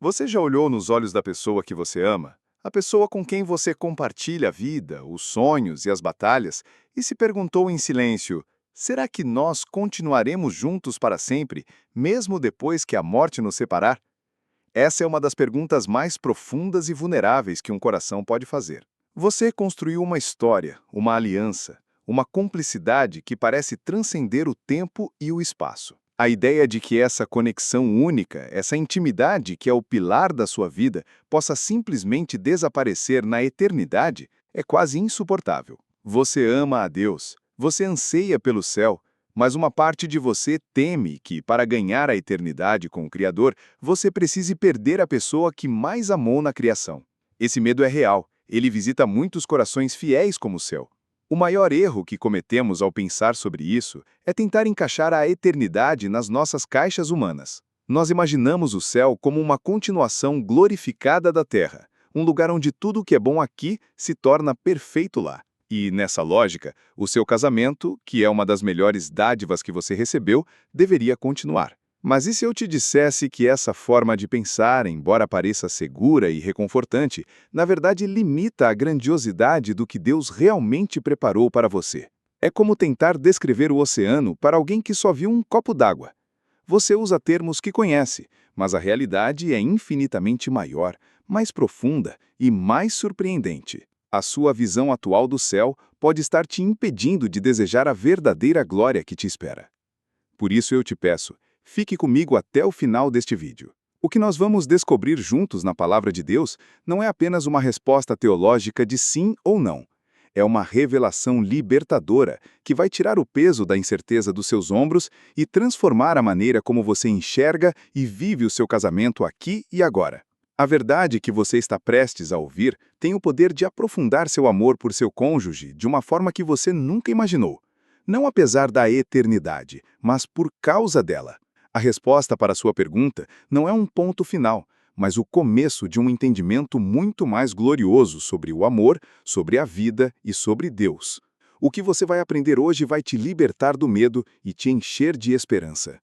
Você já olhou nos olhos da pessoa que você ama? A pessoa com quem você compartilha a vida, os sonhos e as batalhas, e se perguntou em silêncio: será que nós continuaremos juntos para sempre, mesmo depois que a morte nos separar? Essa é uma das perguntas mais profundas e vulneráveis que um coração pode fazer. Você construiu uma história, uma aliança, uma cumplicidade que parece transcender o tempo e o espaço. A ideia de que essa conexão única, essa intimidade que é o pilar da sua vida, possa simplesmente desaparecer na eternidade é quase insuportável. Você ama a Deus, você anseia pelo céu, mas uma parte de você teme que, para ganhar a eternidade com o Criador, você precise perder a pessoa que mais amou na criação. Esse medo é real, ele visita muitos corações fiéis como o seu. O maior erro que cometemos ao pensar sobre isso é tentar encaixar a eternidade nas nossas caixas humanas. Nós imaginamos o céu como uma continuação glorificada da Terra, um lugar onde tudo o que é bom aqui se torna perfeito lá. E, nessa lógica, o seu casamento, que é uma das melhores dádivas que você recebeu, deveria continuar. Mas e se eu te dissesse que essa forma de pensar, embora pareça segura e reconfortante, na verdade limita a grandiosidade do que Deus realmente preparou para você? É como tentar descrever o oceano para alguém que só viu um copo d'água. Você usa termos que conhece, mas a realidade é infinitamente maior, mais profunda e mais surpreendente. A sua visão atual do céu pode estar te impedindo de desejar a verdadeira glória que te espera. Por isso eu te peço, fique comigo até o final deste vídeo. O que nós vamos descobrir juntos na Palavra de Deus não é apenas uma resposta teológica de sim ou não. É uma revelação libertadora que vai tirar o peso da incerteza dos seus ombros e transformar a maneira como você enxerga e vive o seu casamento aqui e agora. A verdade que você está prestes a ouvir tem o poder de aprofundar seu amor por seu cônjuge de uma forma que você nunca imaginou. Não apesar da eternidade, mas por causa dela. A resposta para sua pergunta não é um ponto final, mas o começo de um entendimento muito mais glorioso sobre o amor, sobre a vida e sobre Deus. O que você vai aprender hoje vai te libertar do medo e te encher de esperança.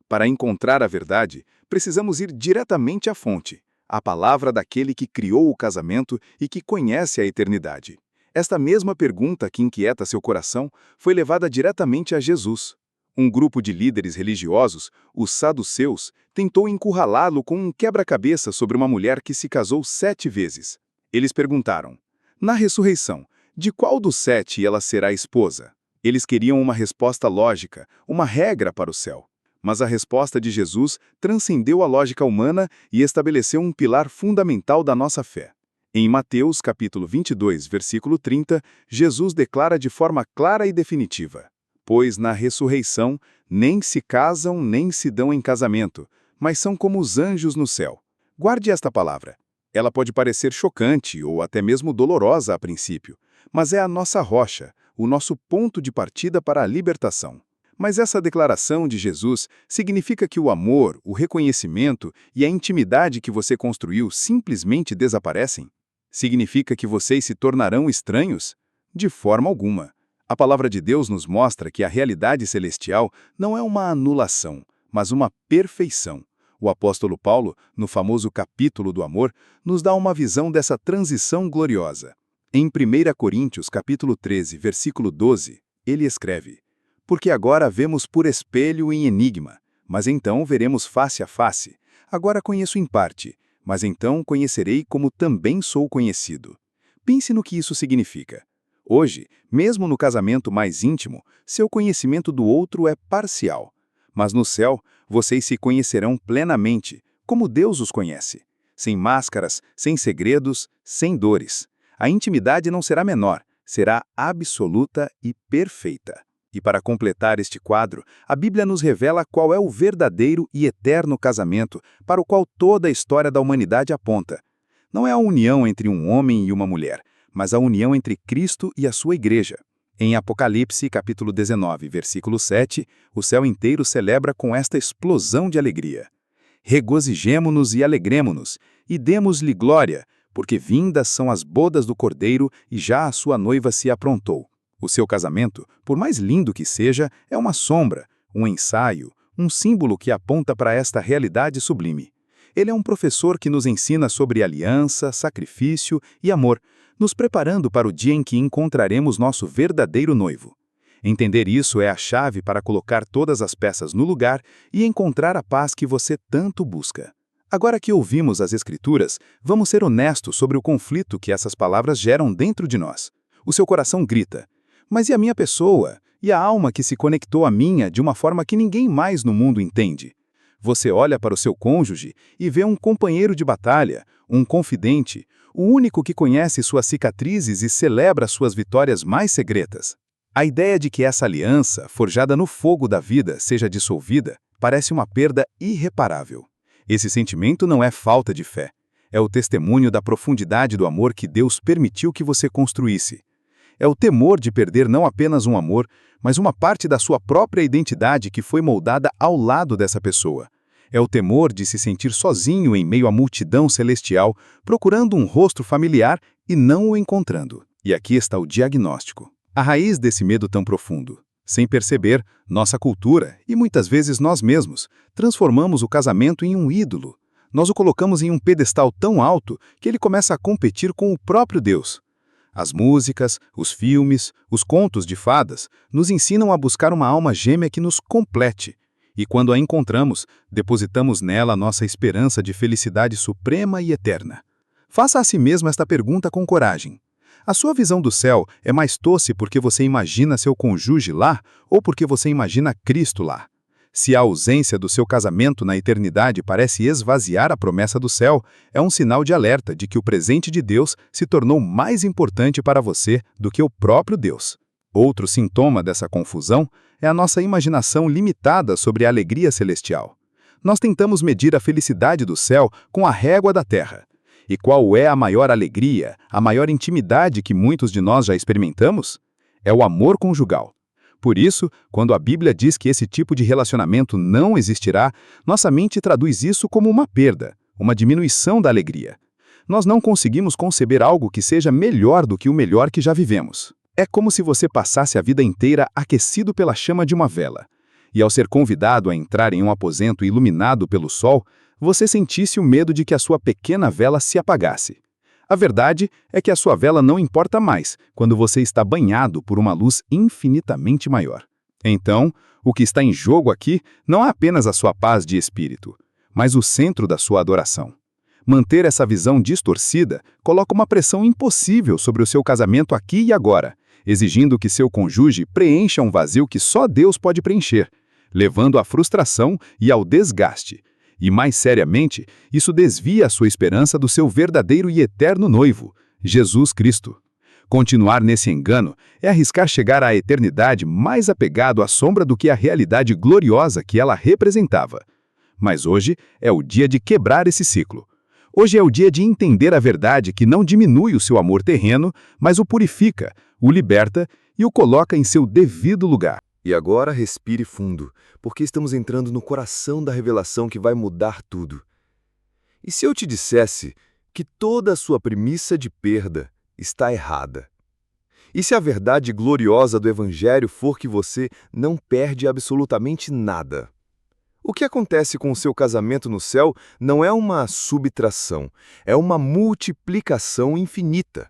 Para encontrar a verdade, precisamos ir diretamente à fonte, a palavra daquele que criou o casamento e que conhece a eternidade. Esta mesma pergunta que inquieta seu coração foi levada diretamente a Jesus. Um grupo de líderes religiosos, os saduceus, tentou encurralá-lo com um quebra-cabeça sobre uma mulher que se casou 7 vezes. Eles perguntaram: na ressurreição, de qual dos 7 ela será esposa? Eles queriam uma resposta lógica, uma regra para o céu. Mas a resposta de Jesus transcendeu a lógica humana e estabeleceu um pilar fundamental da nossa fé. Em Mateus capítulo 22, versículo 30, Jesus declara de forma clara e definitiva: pois na ressurreição nem se casam nem se dão em casamento, mas são como os anjos no céu. Guarde esta palavra. Ela pode parecer chocante ou até mesmo dolorosa a princípio, mas é a nossa rocha, o nosso ponto de partida para a libertação. Mas essa declaração de Jesus significa que o amor, o reconhecimento e a intimidade que você construiu simplesmente desaparecem? Significa que vocês se tornarão estranhos? De forma alguma. A palavra de Deus nos mostra que a realidade celestial não é uma anulação, mas uma perfeição. O apóstolo Paulo, no famoso capítulo do amor, nos dá uma visão dessa transição gloriosa. Em 1 Coríntios capítulo 13, versículo 12, ele escreve: porque agora vemos por espelho em enigma, mas então veremos face a face. Agora conheço em parte, mas então conhecerei como também sou conhecido. Pense no que isso significa. Hoje, mesmo no casamento mais íntimo, seu conhecimento do outro é parcial. Mas no céu, vocês se conhecerão plenamente, como Deus os conhece. Sem máscaras, sem segredos, sem dores. A intimidade não será menor, será absoluta e perfeita. E para completar este quadro, a Bíblia nos revela qual é o verdadeiro e eterno casamento para o qual toda a história da humanidade aponta. Não é a união entre um homem e uma mulher, mas a união entre Cristo e a sua igreja. Em Apocalipse, capítulo 19, versículo 7, o céu inteiro celebra com esta explosão de alegria. Regozijemo-nos e alegremo-nos, e demos-lhe glória, porque vindas são as bodas do Cordeiro e já a sua noiva se aprontou. O seu casamento, por mais lindo que seja, é uma sombra, um ensaio, um símbolo que aponta para esta realidade sublime. Ele é um professor que nos ensina sobre aliança, sacrifício e amor, nos preparando para o dia em que encontraremos nosso verdadeiro noivo. Entender isso é a chave para colocar todas as peças no lugar e encontrar a paz que você tanto busca. Agora que ouvimos as Escrituras, vamos ser honestos sobre o conflito que essas palavras geram dentro de nós. O seu coração grita: mas e a minha pessoa? E a alma que se conectou à minha de uma forma que ninguém mais no mundo entende? Você olha para o seu cônjuge e vê um companheiro de batalha, um confidente, o único que conhece suas cicatrizes e celebra suas vitórias mais secretas. A ideia de que essa aliança, forjada no fogo da vida, seja dissolvida, parece uma perda irreparável. Esse sentimento não é falta de fé. É o testemunho da profundidade do amor que Deus permitiu que você construísse. É o temor de perder não apenas um amor, mas uma parte da sua própria identidade que foi moldada ao lado dessa pessoa. É o temor de se sentir sozinho em meio à multidão celestial, procurando um rosto familiar e não o encontrando. E aqui está o diagnóstico. A raiz desse medo tão profundo. Sem perceber, nossa cultura, e muitas vezes nós mesmos, transformamos o casamento em um ídolo. Nós o colocamos em um pedestal tão alto que ele começa a competir com o próprio Deus. As músicas, os filmes, os contos de fadas nos ensinam a buscar uma alma gêmea que nos complete. E quando a encontramos, depositamos nela nossa esperança de felicidade suprema e eterna. Faça a si mesmo esta pergunta com coragem. A sua visão do céu é mais doce porque você imagina seu cônjuge lá ou porque você imagina Cristo lá? Se a ausência do seu casamento na eternidade parece esvaziar a promessa do céu, é um sinal de alerta de que o presente de Deus se tornou mais importante para você do que o próprio Deus. Outro sintoma dessa confusão é a nossa imaginação limitada sobre a alegria celestial. Nós tentamos medir a felicidade do céu com a régua da terra. E qual é a maior alegria, a maior intimidade que muitos de nós já experimentamos? É o amor conjugal. Por isso, quando a Bíblia diz que esse tipo de relacionamento não existirá, nossa mente traduz isso como uma perda, uma diminuição da alegria. Nós não conseguimos conceber algo que seja melhor do que o melhor que já vivemos. É como se você passasse a vida inteira aquecido pela chama de uma vela. E ao ser convidado a entrar em um aposento iluminado pelo sol, você sentisse o medo de que a sua pequena vela se apagasse. A verdade é que a sua vela não importa mais quando você está banhado por uma luz infinitamente maior. Então, o que está em jogo aqui não é apenas a sua paz de espírito, mas o centro da sua adoração. Manter essa visão distorcida coloca uma pressão impossível sobre o seu casamento aqui e agora, exigindo que seu cônjuge preencha um vazio que só Deus pode preencher, levando à frustração e ao desgaste. E mais seriamente, isso desvia a sua esperança do seu verdadeiro e eterno noivo, Jesus Cristo. Continuar nesse engano é arriscar chegar à eternidade mais apegado à sombra do que à realidade gloriosa que ela representava. Mas hoje é o dia de quebrar esse ciclo. Hoje é o dia de entender a verdade que não diminui o seu amor terreno, mas o purifica, o liberta e o coloca em seu devido lugar. E agora respire fundo, porque estamos entrando no coração da revelação que vai mudar tudo. E se eu te dissesse que toda a sua premissa de perda está errada? E se a verdade gloriosa do Evangelho for que você não perde absolutamente nada? O que acontece com o seu casamento no céu não é uma subtração, é uma multiplicação infinita.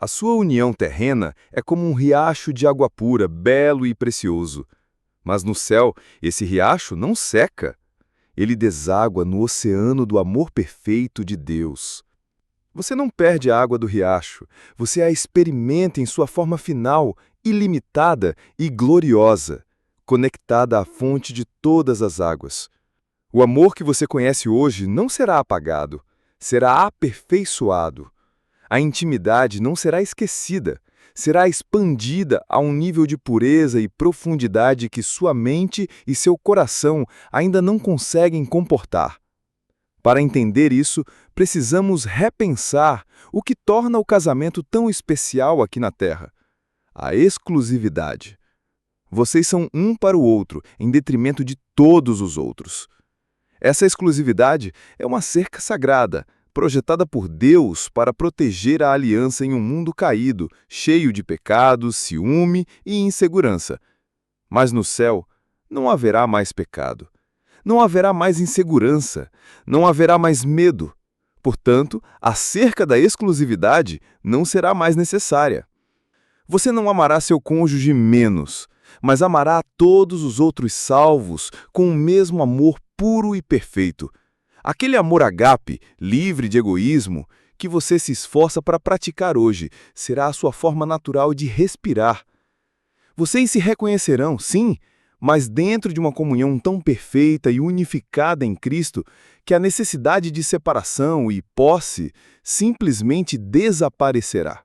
A sua união terrena é como um riacho de água pura, belo e precioso. Mas no céu, esse riacho não seca. Ele deságua no oceano do amor perfeito de Deus. Você não perde a água do riacho, você a experimenta em sua forma final, ilimitada e gloriosa, conectada à fonte de todas as águas. O amor que você conhece hoje não será apagado, será aperfeiçoado. A intimidade não será esquecida, será expandida a um nível de pureza e profundidade que sua mente e seu coração ainda não conseguem comportar. Para entender isso, precisamos repensar o que torna o casamento tão especial aqui na Terra: a exclusividade. Vocês são um para o outro, em detrimento de todos os outros. Essa exclusividade é uma cerca sagrada, projetada por Deus para proteger a aliança em um mundo caído, cheio de pecados, ciúme e insegurança. Mas no céu não haverá mais pecado. Não haverá mais insegurança, não haverá mais medo. Portanto, a cerca da exclusividade não será mais necessária. Você não amará seu cônjuge menos, mas amará a todos os outros salvos com o mesmo amor puro e perfeito. Aquele amor ágape, livre de egoísmo, que você se esforça para praticar hoje, será a sua forma natural de respirar. Vocês se reconhecerão, sim, mas dentro de uma comunhão tão perfeita e unificada em Cristo que a necessidade de separação e posse simplesmente desaparecerá.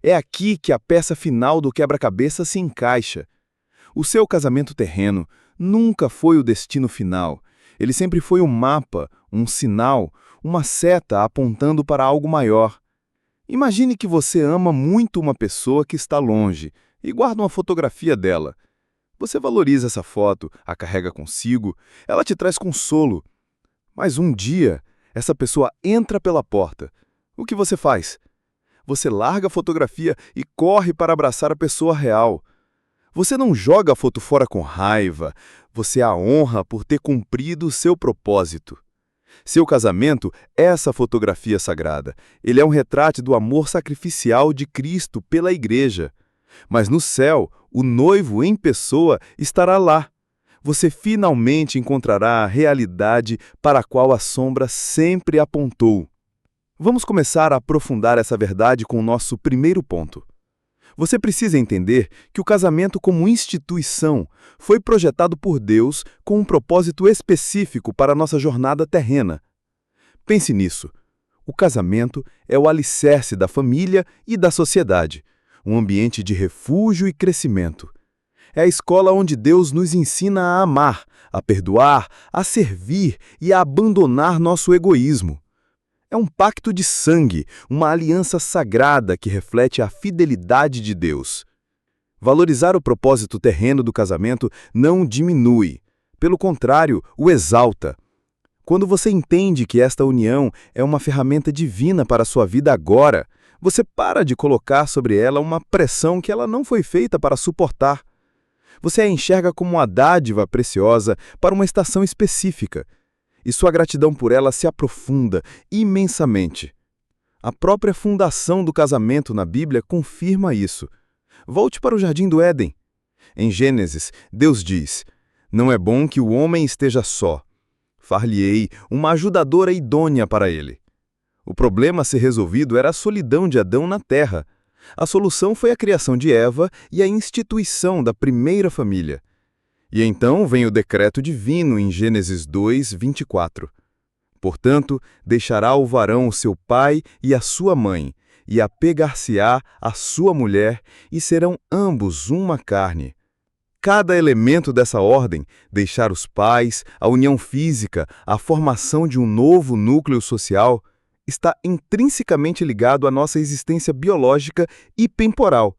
É aqui que a peça final do quebra-cabeça se encaixa. O seu casamento terreno nunca foi o destino final. Ele sempre foi um mapa, um sinal, uma seta apontando para algo maior. Imagine que você ama muito uma pessoa que está longe e guarda uma fotografia dela. Você valoriza essa foto, a carrega consigo, ela te traz consolo. Mas um dia, essa pessoa entra pela porta. O que você faz? Você larga a fotografia e corre para abraçar a pessoa real. Você não joga a foto fora com raiva, você a honra por ter cumprido o seu propósito. Seu casamento é essa fotografia sagrada. Ele é um retrato do amor sacrificial de Cristo pela Igreja. Mas no céu, o noivo em pessoa estará lá. Você finalmente encontrará a realidade para a qual a sombra sempre apontou. Vamos começar a aprofundar essa verdade com o nosso primeiro ponto. Você precisa entender que o casamento como instituição foi projetado por Deus com um propósito específico para a nossa jornada terrena. Pense nisso. O casamento é o alicerce da família e da sociedade, um ambiente de refúgio e crescimento. É a escola onde Deus nos ensina a amar, a perdoar, a servir e a abandonar nosso egoísmo. É um pacto de sangue, uma aliança sagrada que reflete a fidelidade de Deus. Valorizar o propósito terreno do casamento não o diminui, pelo contrário, o exalta. Quando você entende que esta união é uma ferramenta divina para a sua vida agora, você para de colocar sobre ela uma pressão que ela não foi feita para suportar. Você a enxerga como uma dádiva preciosa para uma estação específica, e sua gratidão por ela se aprofunda imensamente. A própria fundação do casamento na Bíblia confirma isso. Volte para o Jardim do Éden. Em Gênesis, Deus diz: "Não é bom que o homem esteja só. Far-lhe-ei uma ajudadora idônea para ele." O problema a ser resolvido era a solidão de Adão na terra. A solução foi a criação de Eva e a instituição da primeira família. E então vem o decreto divino em Gênesis 2, 24. "Portanto, deixará o varão o seu pai e a sua mãe, e apegar-se-á à sua mulher, e serão ambos uma carne." Cada elemento dessa ordem, deixar os pais, a união física, a formação de um novo núcleo social, está intrinsecamente ligado à nossa existência biológica e temporal.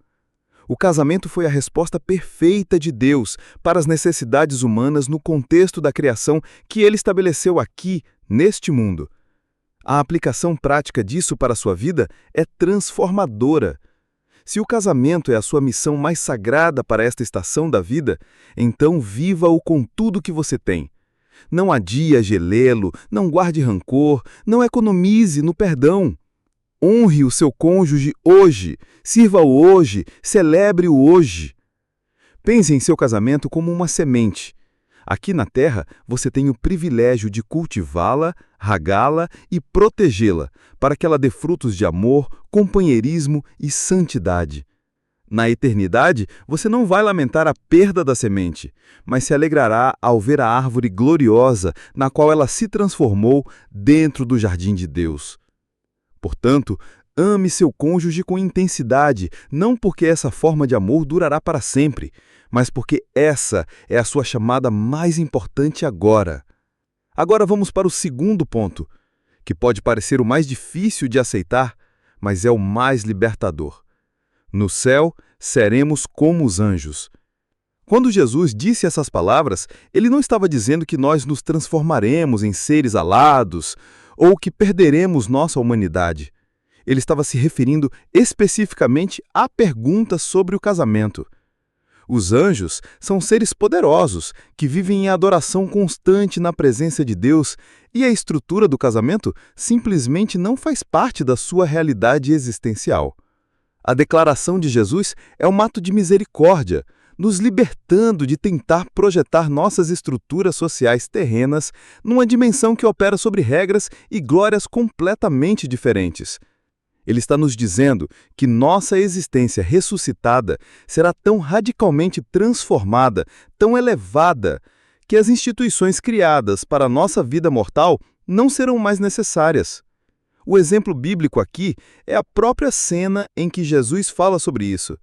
O casamento foi a resposta perfeita de Deus para as necessidades humanas no contexto da criação que Ele estabeleceu aqui, neste mundo. A aplicação prática disso para a sua vida é transformadora. Se o casamento é a sua missão mais sagrada para esta estação da vida, então viva-o com tudo que você tem. Não adie a gelê-lo, não guarde rancor, não economize no perdão. Honre o seu cônjuge hoje, sirva-o hoje, celebre-o hoje. Pense em seu casamento como uma semente. Aqui na Terra, você tem o privilégio de cultivá-la, regá-la e protegê-la, para que ela dê frutos de amor, companheirismo e santidade. Na eternidade, você não vai lamentar a perda da semente, mas se alegrará ao ver a árvore gloriosa na qual ela se transformou dentro do jardim de Deus. Portanto, ame seu cônjuge com intensidade, não porque essa forma de amor durará para sempre, mas porque essa é a sua chamada mais importante agora. Agora vamos para o segundo ponto, que pode parecer o mais difícil de aceitar, mas é o mais libertador. No céu, seremos como os anjos. Quando Jesus disse essas palavras, ele não estava dizendo que nós nos transformaremos em seres alados ou que perderemos nossa humanidade. Ele estava se referindo especificamente à pergunta sobre o casamento. Os anjos são seres poderosos que vivem em adoração constante na presença de Deus, e a estrutura do casamento simplesmente não faz parte da sua realidade existencial. A declaração de Jesus é um ato de misericórdia, nos libertando de tentar projetar nossas estruturas sociais terrenas numa dimensão que opera sobre regras e glórias completamente diferentes. Ele está nos dizendo que nossa existência ressuscitada será tão radicalmente transformada, tão elevada, que as instituições criadas para a nossa vida mortal não serão mais necessárias. O exemplo bíblico aqui é a própria cena em que Jesus fala sobre isso.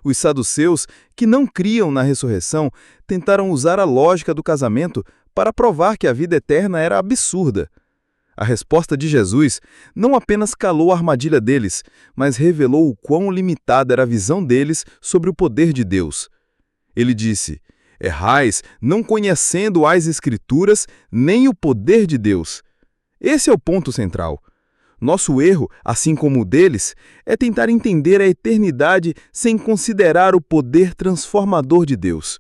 Os saduceus, que não criam na ressurreição, tentaram usar a lógica do casamento para provar que a vida eterna era absurda. A resposta de Jesus não apenas calou a armadilha deles, mas revelou o quão limitada era a visão deles sobre o poder de Deus. Ele disse: "Errais, não conhecendo as Escrituras, nem o poder de Deus." Esse é o ponto central. Nosso erro, assim como o deles, é tentar entender a eternidade sem considerar o poder transformador de Deus.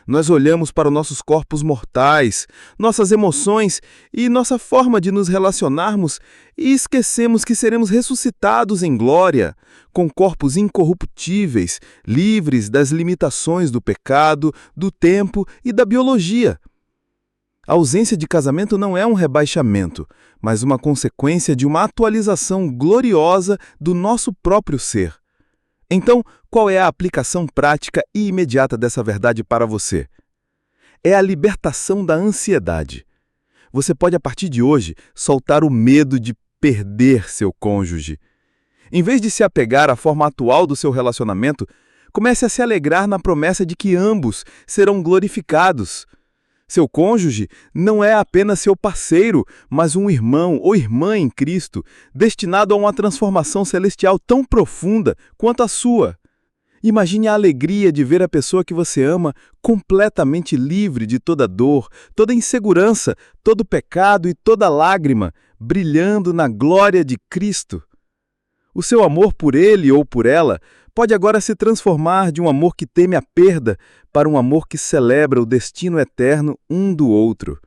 Nós olhamos para nossos corpos mortais, nossas emoções e nossa forma de nos relacionarmos e esquecemos que seremos ressuscitados em glória, com corpos incorruptíveis, livres das limitações do pecado, do tempo e da biologia. A ausência de casamento não é um rebaixamento, mas uma consequência de uma atualização gloriosa do nosso próprio ser. Então, qual é a aplicação prática e imediata dessa verdade para você? É a libertação da ansiedade. Você pode, a partir de hoje, soltar o medo de perder seu cônjuge. Em vez de se apegar à forma atual do seu relacionamento, comece a se alegrar na promessa de que ambos serão glorificados. Seu cônjuge não é apenas seu parceiro, mas um irmão ou irmã em Cristo, destinado a uma transformação celestial tão profunda quanto a sua. Imagine a alegria de ver a pessoa que você ama completamente livre de toda dor, toda insegurança, todo pecado e toda lágrima, brilhando na glória de Cristo. O seu amor por ele ou por ela pode agora se transformar de um amor que teme a perda para um amor que celebra o destino eterno um do outro.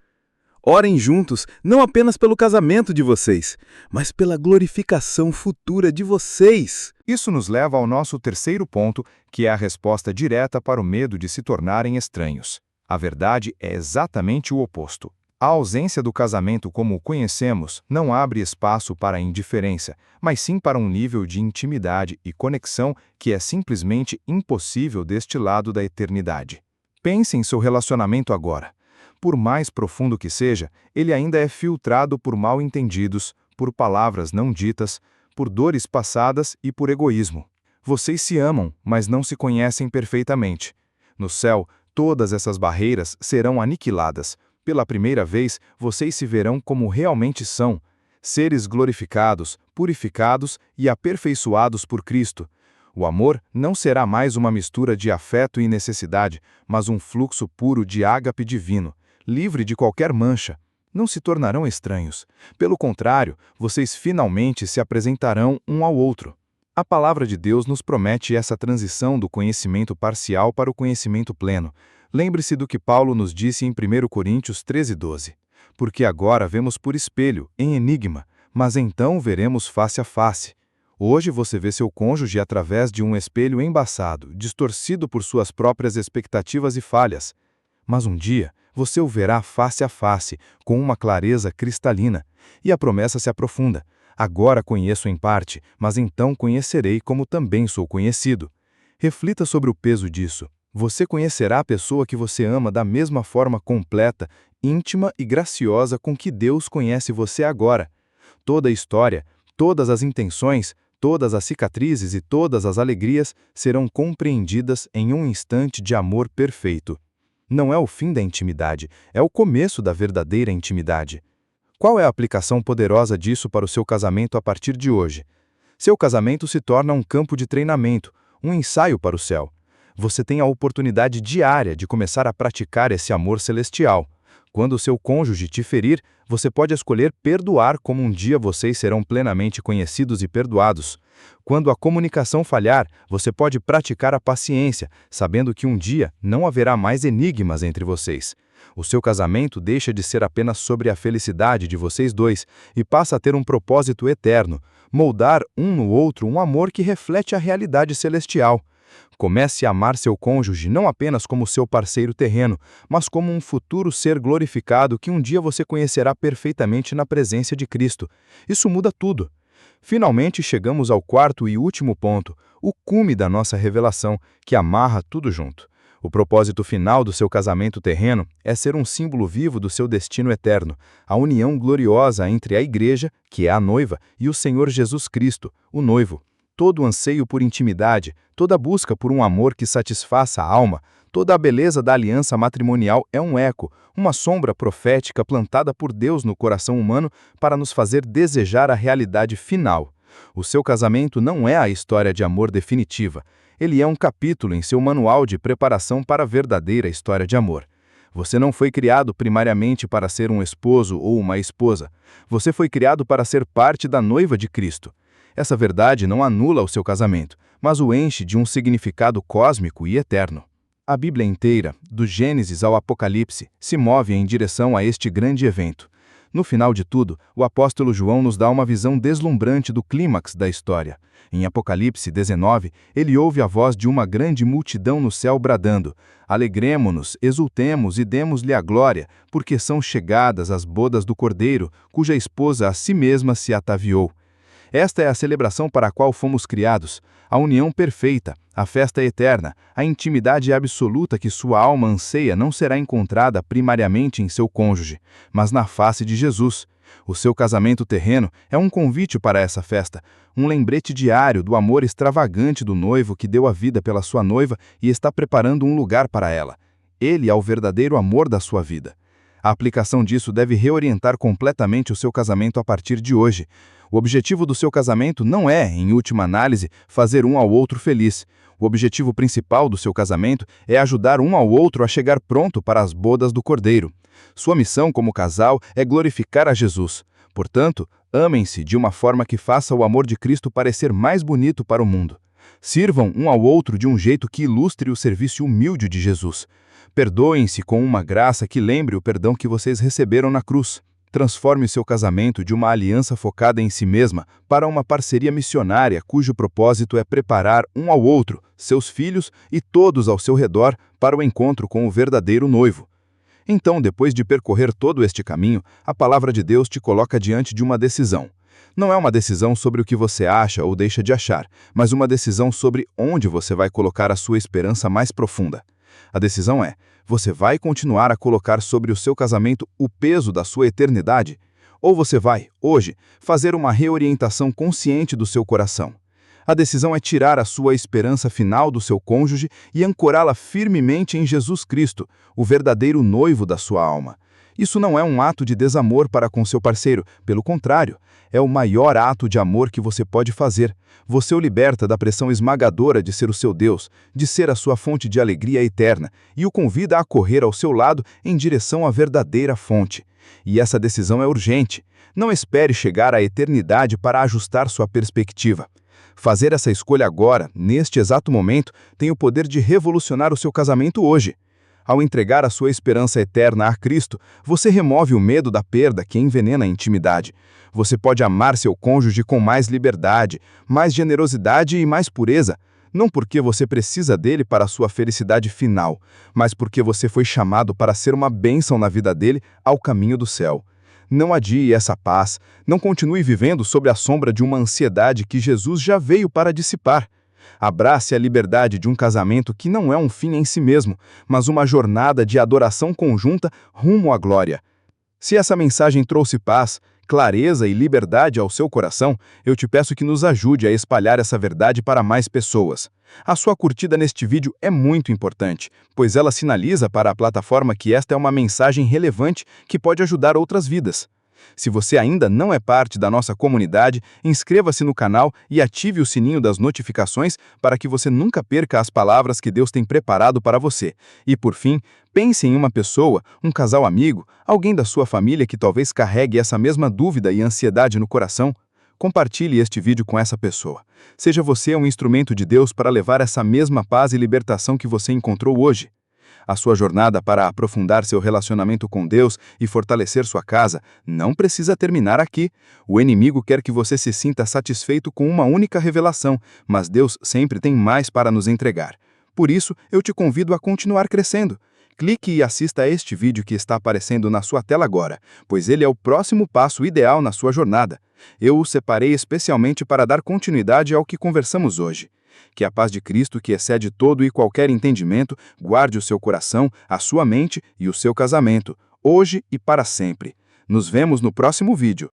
Orem juntos, não apenas pelo casamento de vocês, mas pela glorificação futura de vocês. Isso nos leva ao nosso terceiro ponto, que é a resposta direta para o medo de se tornarem estranhos. A verdade é exatamente o oposto. A ausência do casamento como o conhecemos não abre espaço para a indiferença, mas sim para um nível de intimidade e conexão que é simplesmente impossível deste lado da eternidade. Pense em seu relacionamento agora. Por mais profundo que seja, ele ainda é filtrado por mal-entendidos, por palavras não ditas, por dores passadas e por egoísmo. Vocês se amam, mas não se conhecem perfeitamente. No céu, todas essas barreiras serão aniquiladas. Pela primeira vez, vocês se verão como realmente são, seres glorificados, purificados e aperfeiçoados por Cristo. O amor não será mais uma mistura de afeto e necessidade, mas um fluxo puro de ágape divino, livre de qualquer mancha. Não se tornarão estranhos. Pelo contrário, vocês finalmente se apresentarão um ao outro. A palavra de Deus nos promete essa transição do conhecimento parcial para o conhecimento pleno. Lembre-se do que Paulo nos disse em 1 Coríntios 13:12. Porque agora vemos por espelho, em enigma, mas então veremos face a face. Hoje você vê seu cônjuge através de um espelho embaçado, distorcido por suas próprias expectativas e falhas. Mas um dia você o verá face a face, com uma clareza cristalina, e a promessa se aprofunda. Agora conheço em parte, mas então conhecerei como também sou conhecido. Reflita sobre o peso disso. Você conhecerá a pessoa que você ama da mesma forma completa, íntima e graciosa com que Deus conhece você agora. Toda a história, todas as intenções, todas as cicatrizes e todas as alegrias serão compreendidas em um instante de amor perfeito. Não é o fim da intimidade, é o começo da verdadeira intimidade. Qual é a aplicação poderosa disso para o seu casamento a partir de hoje? Seu casamento se torna um campo de treinamento, um ensaio para o céu. Você tem a oportunidade diária de começar a praticar esse amor celestial. Quando o seu cônjuge te ferir, você pode escolher perdoar como um dia vocês serão plenamente conhecidos e perdoados. Quando a comunicação falhar, você pode praticar a paciência, sabendo que um dia não haverá mais enigmas entre vocês. O seu casamento deixa de ser apenas sobre a felicidade de vocês dois e passa a ter um propósito eterno, moldar um no outro um amor que reflete a realidade celestial. Comece a amar seu cônjuge não apenas como seu parceiro terreno, mas como um futuro ser glorificado que um dia você conhecerá perfeitamente na presença de Cristo. Isso muda tudo. Finalmente chegamos ao quarto e último ponto, o cume da nossa revelação, que amarra tudo junto. O propósito final do seu casamento terreno é ser um símbolo vivo do seu destino eterno, a união gloriosa entre a Igreja, que é a noiva, e o Senhor Jesus Cristo, o noivo. Todo anseio por intimidade, toda busca por um amor que satisfaça a alma, toda a beleza da aliança matrimonial é um eco, uma sombra profética plantada por Deus no coração humano para nos fazer desejar a realidade final. O seu casamento não é a história de amor definitiva. Ele é um capítulo em seu manual de preparação para a verdadeira história de amor. Você não foi criado primariamente para ser um esposo ou uma esposa. Você foi criado para ser parte da noiva de Cristo. Essa verdade não anula o seu casamento, mas o enche de um significado cósmico e eterno. A Bíblia inteira, do Gênesis ao Apocalipse, se move em direção a este grande evento. No final de tudo, o apóstolo João nos dá uma visão deslumbrante do clímax da história. Em Apocalipse 19, ele ouve a voz de uma grande multidão no céu bradando: "Alegremo-nos, exultemos e demos-lhe a glória, porque são chegadas as bodas do Cordeiro, cuja esposa a si mesma se ataviou." Esta é a celebração para a qual fomos criados, a união perfeita, a festa eterna, a intimidade absoluta que sua alma anseia não será encontrada primariamente em seu cônjuge, mas na face de Jesus. O seu casamento terreno é um convite para essa festa, um lembrete diário do amor extravagante do noivo que deu a vida pela sua noiva e está preparando um lugar para ela. Ele é o verdadeiro amor da sua vida. A aplicação disso deve reorientar completamente o seu casamento a partir de hoje. O objetivo do seu casamento não é, em última análise, fazer um ao outro feliz. O objetivo principal do seu casamento é ajudar um ao outro a chegar pronto para as bodas do Cordeiro. Sua missão como casal é glorificar a Jesus. Portanto, amem-se de uma forma que faça o amor de Cristo parecer mais bonito para o mundo. Sirvam um ao outro de um jeito que ilustre o serviço humilde de Jesus. Perdoem-se com uma graça que lembre o perdão que vocês receberam na cruz. Transforme o seu casamento de uma aliança focada em si mesma para uma parceria missionária cujo propósito é preparar um ao outro, seus filhos e todos ao seu redor para o encontro com o verdadeiro noivo. Então, depois de percorrer todo este caminho, a palavra de Deus te coloca diante de uma decisão. Não é uma decisão sobre o que você acha ou deixa de achar, mas uma decisão sobre onde você vai colocar a sua esperança mais profunda. A decisão é: você vai continuar a colocar sobre o seu casamento o peso da sua eternidade? Ou você vai, hoje, fazer uma reorientação consciente do seu coração? A decisão é tirar a sua esperança final do seu cônjuge e ancorá-la firmemente em Jesus Cristo, o verdadeiro noivo da sua alma. Isso não é um ato de desamor para com seu parceiro, pelo contrário, é o maior ato de amor que você pode fazer. Você o liberta da pressão esmagadora de ser o seu Deus, de ser a sua fonte de alegria eterna, e o convida a correr ao seu lado em direção à verdadeira fonte. E essa decisão é urgente. Não espere chegar à eternidade para ajustar sua perspectiva. Fazer essa escolha agora, neste exato momento, tem o poder de revolucionar o seu casamento hoje. Ao entregar a sua esperança eterna a Cristo, você remove o medo da perda que envenena a intimidade. Você pode amar seu cônjuge com mais liberdade, mais generosidade e mais pureza, não porque você precisa dele para a sua felicidade final, mas porque você foi chamado para ser uma bênção na vida dele ao caminho do céu. Não adie essa paz, não continue vivendo sob a sombra de uma ansiedade que Jesus já veio para dissipar. Abrace a liberdade de um casamento que não é um fim em si mesmo, mas uma jornada de adoração conjunta rumo à glória. Se essa mensagem trouxe paz, clareza e liberdade ao seu coração, eu te peço que nos ajude a espalhar essa verdade para mais pessoas. A sua curtida neste vídeo é muito importante, pois ela sinaliza para a plataforma que esta é uma mensagem relevante que pode ajudar outras vidas. Se você ainda não é parte da nossa comunidade, inscreva-se no canal e ative o sininho das notificações para que você nunca perca as palavras que Deus tem preparado para você. E, por fim, Pense em uma pessoa, um casal amigo, alguém da sua família que talvez carregue essa mesma dúvida e ansiedade no coração. Compartilhe este vídeo com essa pessoa. Seja você um instrumento de Deus para levar essa mesma paz e libertação que você encontrou hoje. A sua jornada para aprofundar seu relacionamento com Deus e fortalecer sua casa não precisa terminar aqui. O inimigo quer que você se sinta satisfeito com uma única revelação, mas Deus sempre tem mais para nos entregar. Por isso, eu te convido a continuar crescendo. Clique e assista a este vídeo que está aparecendo na sua tela agora, pois ele é o próximo passo ideal na sua jornada. Eu o separei especialmente para dar continuidade ao que conversamos hoje. Que a paz de Cristo, que excede todo e qualquer entendimento, guarde o seu coração, a sua mente e o seu casamento, hoje e para sempre. Nos vemos no próximo vídeo.